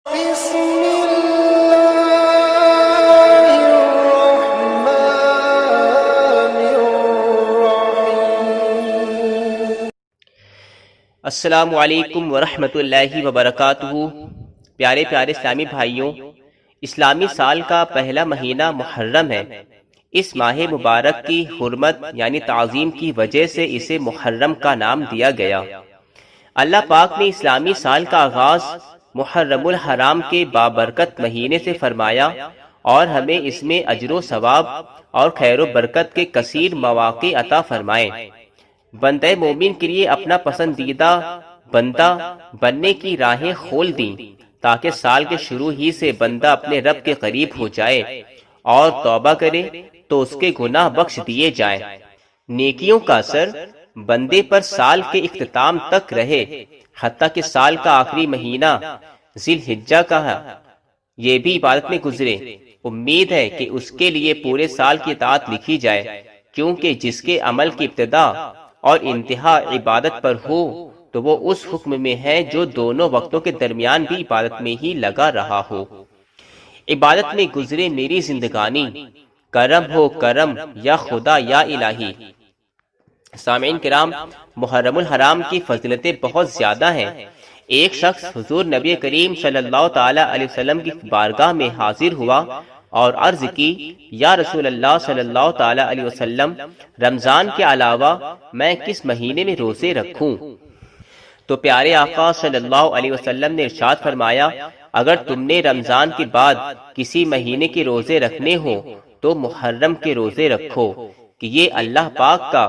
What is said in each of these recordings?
بسم الله الرحمن الرحیم۔ السلام علیکم ورحمۃ اللہ وبرکاتہ۔ پیارے پیارے اسلامی بھائیوں، اسلامی سال کا پہلا مہینہ محرم ہے۔ اس ماہ مبارک کی حرمت یعنی تعظیم کی وجہ سے اسے محرم کا نام دیا گیا۔ اللہ پاک نے اسلامی سال کا آغاز محرم الحرام کے بابرکت مہینے سے فرمایا اور ہمیں اس میں اجر و ثواب اور خیر و برکت کے کثیر مواقع عطا فرمائے۔ بندہ مومن کے لیے اپنا پسندیدہ بندہ بننے کی راہیں کھول دیں تاکہ سال کے شروع ہی سے بندہ اپنے رب کے قریب ہو جائے اور توبہ کرے تو اس کے گناہ بخش دیے جائیں۔ نیکیوں کا اثر بندے پر سال کے اختتام تک رہے، حتیٰ کہ سال کا آخری مہینہ ذی الحجہ کا ہے یہ بھی عبادت میں گزرے۔ امید ہے کہ اس کے لیے پورے سال کی اطاعت لکھی جائے، کیونکہ جس کے عمل کی ابتدا اور انتہا عبادت پر ہو تو وہ اس حکم میں ہے جو دونوں وقتوں کے درمیان بھی عبادت میں ہی لگا رہا ہو۔ عبادت میں گزرے میری زندگانی، کرم ہو کرم یا خدا یا الہی۔ سامعین کرام، محرم الحرام کی فضیلتیں بہت زیادہ ہیں۔ ایک شخص حضور نبی کریم صلی اللہ تعالی علیہ وسلم کی بارگاہ میں حاضر ہوا اور عرض کی، یا رسول اللہ صلی اللہ تعالی علیہ وسلم، رمضان کے علاوہ میں کس مہینے میں روزے رکھوں؟ تو پیارے آقا صلی اللہ علیہ وسلم نے ارشاد فرمایا، اگر تم نے رمضان کے بعد کسی مہینے کے روزے رکھنے ہو تو محرم کے روزے رکھو، کہ یہ اللہ پاک کا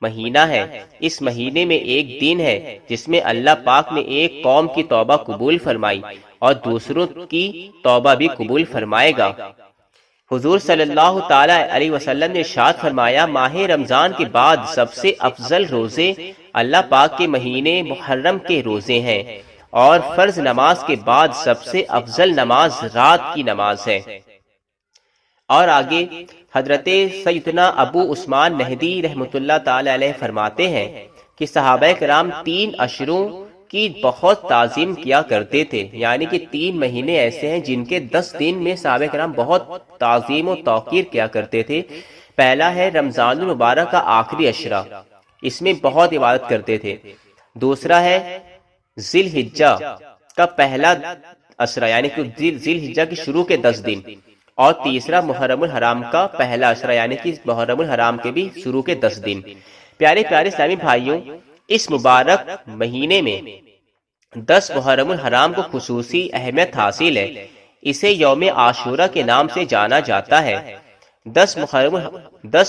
مہینہ ہے۔ اس مہینے میں ایک دن ہے جس میں اللہ پاک نے ایک قوم کی توبہ قبول فرمائی اور دوسروں کی توبہ بھی قبول فرمائے گا۔ حضور صلی اللہ تعالی علیہ وسلم نے ارشاد فرمایا، ماہ رمضان کے بعد سب سے افضل روزے اللہ پاک کے مہینے محرم کے روزے ہیں، اور فرض نماز کے بعد سب سے افضل نماز رات کی نماز ہے۔ اور آگے حضرت سیدنا ابو عثمان نہدی رحمۃ اللہ تعالی علیہ فرماتے ہیں کہ صحابہ کرام 3 اشروں کی بہت تعظیم کیا کرتے تھے، یعنی کہ 3 مہینے ایسے ہیں جن کے 10 دن میں صحابہ کرام بہت تعظیم و توقیر کیا کرتے تھے۔ پہلا ہے رمضان المبارک کا آخری اشرہ، اس میں بہت عبادت کرتے تھے۔ دوسرا ہے ذی الحجہ کا پہلا اشرہ، یعنی کہ ذی الحجہ کے شروع کے 10 دن، اور تیسرا محرم الحرام کا پہلا اشرہ، یعنی کہ محرم الحرام کے بھی شروع کے 10 دن۔ پیارے پیارے اسلامی بھائیوں، اس مبارک مہینے میں 10 محرم الحرام کو خصوصی اہمیت حاصل ہے۔ اسے یوم عاشورہ کے نام سے جانا جاتا ہے۔ 10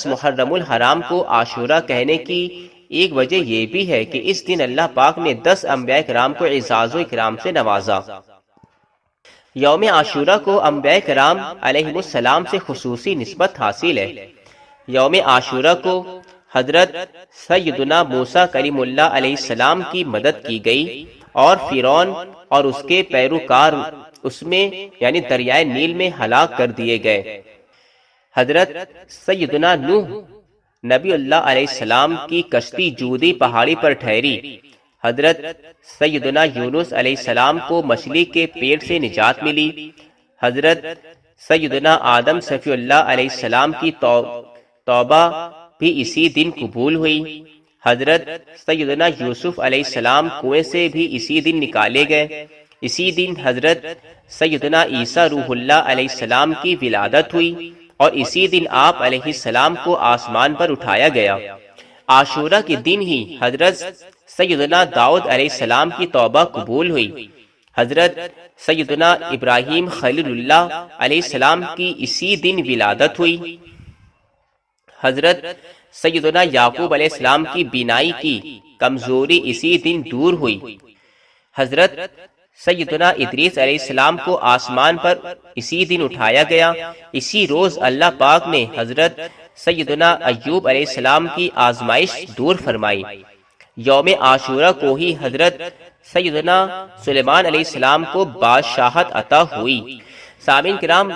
محرم الحرام کو عاشورہ کہنے کی ایک وجہ یہ بھی ہے کہ اس دن اللہ پاک نے 10 انبیاء کرام کو اعزاز و اکرام سے نوازا۔ یوم عاشورہ کو انبیاء کرام علیہ السلام سے خصوصی نسبت حاصل ہے۔ یوم عاشورہ کو حضرت سیدنا موسیٰ کلیم اللہ علیہ السلام کی مدد کی گئی اور فرعون اور اس کے پیروکار اس میں یعنی دریائے نیل میں ہلاک کر دیے گئے۔ حضرت سیدنا نوح نبی اللہ علیہ السلام کی کشتی جودی پہاڑی پر ٹھہری۔ حضرت سیدنا یونس علیہ السلام کو مچھلی کے پیٹ سے نجات ملی۔ حضرت سیدنا آدم صفی اللہ علیہ السلام کی توبہ بھی اسی دن قبول ہوئی۔ حضرت سیدنا یوسف علیہ السلام کنویں سے بھی اسی دن نکالے گئے۔ اسی دن حضرت سیدنا عیسیٰ روح اللہ علیہ السلام کی ولادت ہوئی، اور اسی دن آپ علیہ السلام کو آسمان پر اٹھایا گیا۔ عاشورہ کے دن ہی حضرت سیدنا داؤد علیہ السلام کی توبہ قبول ہوئی۔ حضرت سیدنا ابراہیم خلیل اللہ علیہ السلام کی اسی دن ولادت ہوئی۔ حضرت سیدنا یعقوب علیہ السلام کی بینائی کی کمزوری اسی دن دور ہوئی۔ حضرت سیدنا ادریس علیہ السلام کو آسمان پر اسی دن اٹھایا گیا۔ اسی روز اللہ پاک نے حضرت سیدنا ایوب علیہ السلام کی آزمائش دور فرمائی۔ یوم عاشورہ کو ہی حضرت سیدنا سلیمان علیہ السلام کو بادشاہت عطا ہوئی۔ سامعین کرام،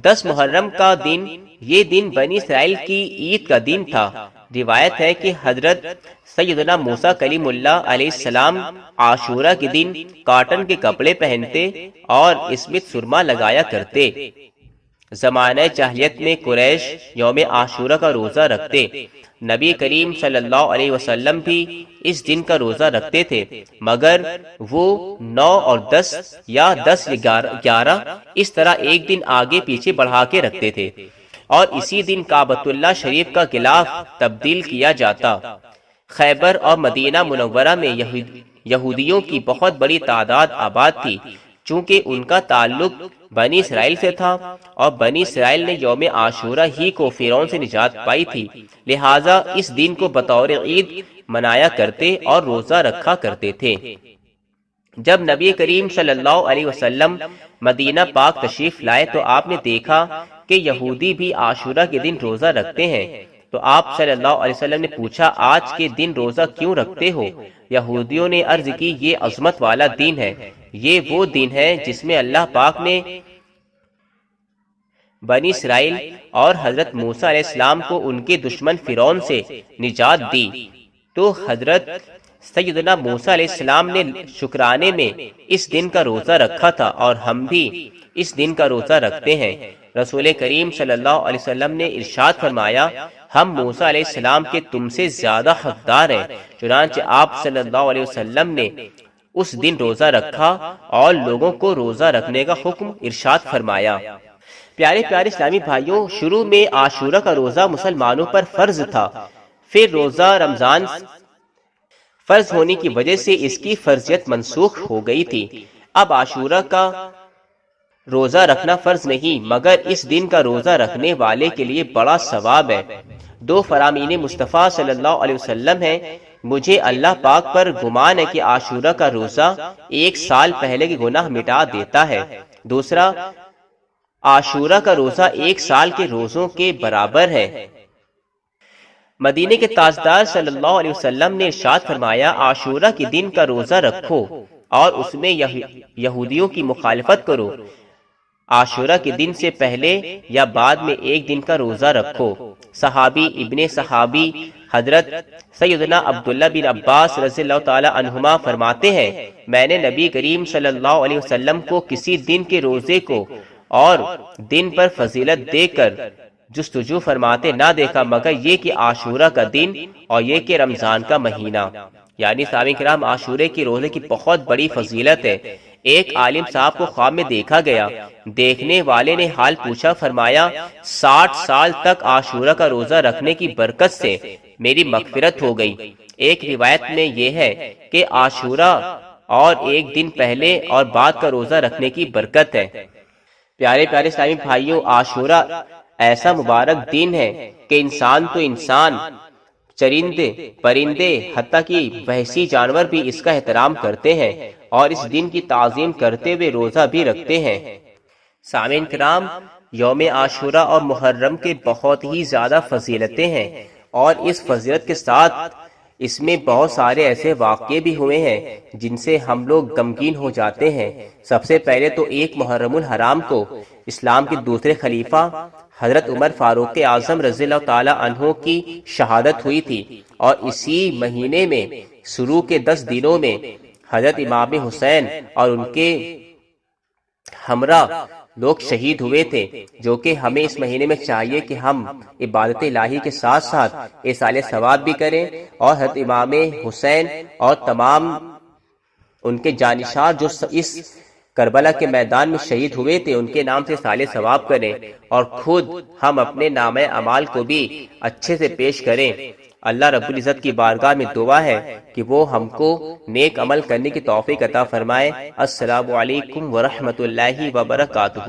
10 محرم کا دن یہ دن بنی اسرائیل کی عید کا دن تھا، روایت ہے کہ حضرت سیدنا موسیٰ کلیم اللہ علیہ السلام عاشورہ کے دن کاٹن کے کپڑے پہنتے اور اس میں سرما لگایا کرتے۔ زمانہ جاہلیت میں قریش یوم عاشورہ کا روزہ رکھتے۔ نبی کریم صلی اللہ علیہ وسلم بھی اس دن کا روزہ رکھتے تھے، مگر وہ 9 اور 10 یا 10 یا 11 اس طرح ایک دن آگے پیچھے بڑھا کے رکھتے تھے، اور اسی دن کعبۃ اللہ شریف کا غلاف تبدیل کیا جاتا۔ خیبر اور مدینہ منورہ میں یہودیوں کی بہت بڑی تعداد آباد تھی، چونکہ ان کا تعلق بنی اسرائیل سے تھا، اور بنی اسرائیل نے یوم عاشورہ ہی کو فرعون سے نجات پائی تھی، لہٰذا اس دن کو بطور عید منایا کرتے اور روزہ رکھا کرتے تھے۔ جب نبی کریم صلی اللہ علیہ وسلم مدینہ پاک تشریف لائے تو آپ نے دیکھا کہ یہودی بھی عاشورہ کے دن روزہ رکھتے ہیں، تو آپ صلی اللہ علیہ وسلم نے پوچھا، آج کے دن روزہ کیوں رکھتے ہو؟ یہودیوں نے عرض کی، یہ عظمت والا دن ہے، یہ وہ دن ہے جس میں اللہ پاک نے بنی اسرائیل اور حضرت موسیٰ علیہ السلام کو ان کے دشمن فرعون سے نجات دی۔ تو حضرت سیدنا موسیٰ علیہ السلام نے شکرانے میں اس دن کا روزہ رکھا تھا، اور ہم بھی اس دن کا روزہ رکھتے ہیں۔ رسول کریم صلی اللہ علیہ وسلم نے ارشاد فرمایا، ہم موسیٰ علیہ السلام کے تم سے زیادہ حقدار ہیں، چنانچہ آپ صلی اللہ علیہ وسلم نے اس دن روزہ رکھا اور لوگوں کو روزہ رکھنے کا حکم ارشاد فرمایا۔ پیارے پیارے اسلامی بھائیوں، شروع میں عاشورہ کا روزہ مسلمانوں پر فرض تھا، پھر روزہ رمضان فرض ہونے کی وجہ سے اس کی فرضیت منسوخ ہو گئی تھی۔ اب عاشورہ کا روزہ رکھنا فرض نہیں، مگر اس دن کا روزہ رکھنے والے کے لیے بڑا ثواب ہے۔ 2 فرامین مصطفیٰ صلی اللہ علیہ وسلم ہیں، مجھے اللہ پاک پر گمان ہے کہ عاشورہ کا روزہ 1 سال پہلے کے گناہ مٹا دیتا ہے۔ دوسرا، عاشورہ کا روزہ 1 سال کے روزوں کے برابر ہے۔ مدینے کے تاجدار صلی اللہ علیہ وسلم نے ارشاد فرمایا، عاشورہ کے دن کا روزہ رکھو اور اس میں یہودیوں کی مخالفت کرو۔ عاشورہ کے دن سے پہلے یا بعد میں 1 دن کا روزہ رکھو۔ صحابی ابن صحابی حضرت سیدنا عبداللہ بن عباس رضی اللہ تعالی عنہما فرماتے ہیں، میں نے نبی کریم صلی اللہ علیہ وسلم کو کسی دن کے روزے کو اور دن پر فضیلت دے کر جستجو فرماتے نہ دیکھا مگر یہ کہ عاشورہ کا دن اور یہ کہ رمضان کا مہینہ۔ یعنی سامعین کرام، عاشورے کے روزے کی بہت بڑی فضیلت ہے۔ ایک عالم صاحب کو خواب میں دیکھا گیا، دیکھنے والے نے حال پوچھا، فرمایا 60 سال تک عاشورہ کا روزہ رکھنے کی برکت سے میری مغفرت ہو گئی۔ ایک روایت میں یہ ہے کہ عاشورہ اور 1 دن پہلے اور بعد کا روزہ رکھنے کی برکت ہے۔ پیارے پیارے اسلامی بھائیوں، عاشورہ ایسا مبارک دن ہے کہ انسان تو انسان، چرندے پرندے حتیٰ کہ وحشی جانور بھی اس کا احترام کرتے ہیں اور اس دن کی تعظیم کرتے ہوئے روزہ بھی رکھتے ہیں۔ سامعین کرام، یوم عاشورہ اور محرم کے بہت ہی زیادہ فضیلتیں ہیں، اور اس فضیلت کے ساتھ اس میں بہت سارے ایسے واقعے بھی ہوئے ہیں جن سے ہم لوگ غمگین ہو جاتے ہیں۔ سب سے پہلے تو 1 محرم الحرام کو اسلام کے دوسرے خلیفہ حضرت عمر فاروق اعظم رضی اللہ تعالی عنہ کی شہادت ہوئی تھی، اور اسی مہینے میں شروع کے 10 دنوں میں حضرت امام حسین اور ان کے ہمراہ لوگ شہید ہوئے تھے، جو کہ ہمیں اس مہینے میں چاہیے کہ ہم عبادت الہی کے ساتھ ساتھ ایصال ثواب بھی کریں، اور حضرت امام حسین اور تمام ان کے جانشار جو اس کربلا کے میدان میں شہید ہوئے تھے ان کے نام سے ایصال ثواب کریں، اور خود ہم اپنے نامہ اعمال کو بھی اچھے سے پیش کریں۔ اللہ رب العزت کی بارگاہ میں دعا ہے کہ وہ ہم کو نیک عمل کرنے کی توفیق عطا فرمائے۔ السلام علیکم ورحمۃ اللہ وبرکاتہ۔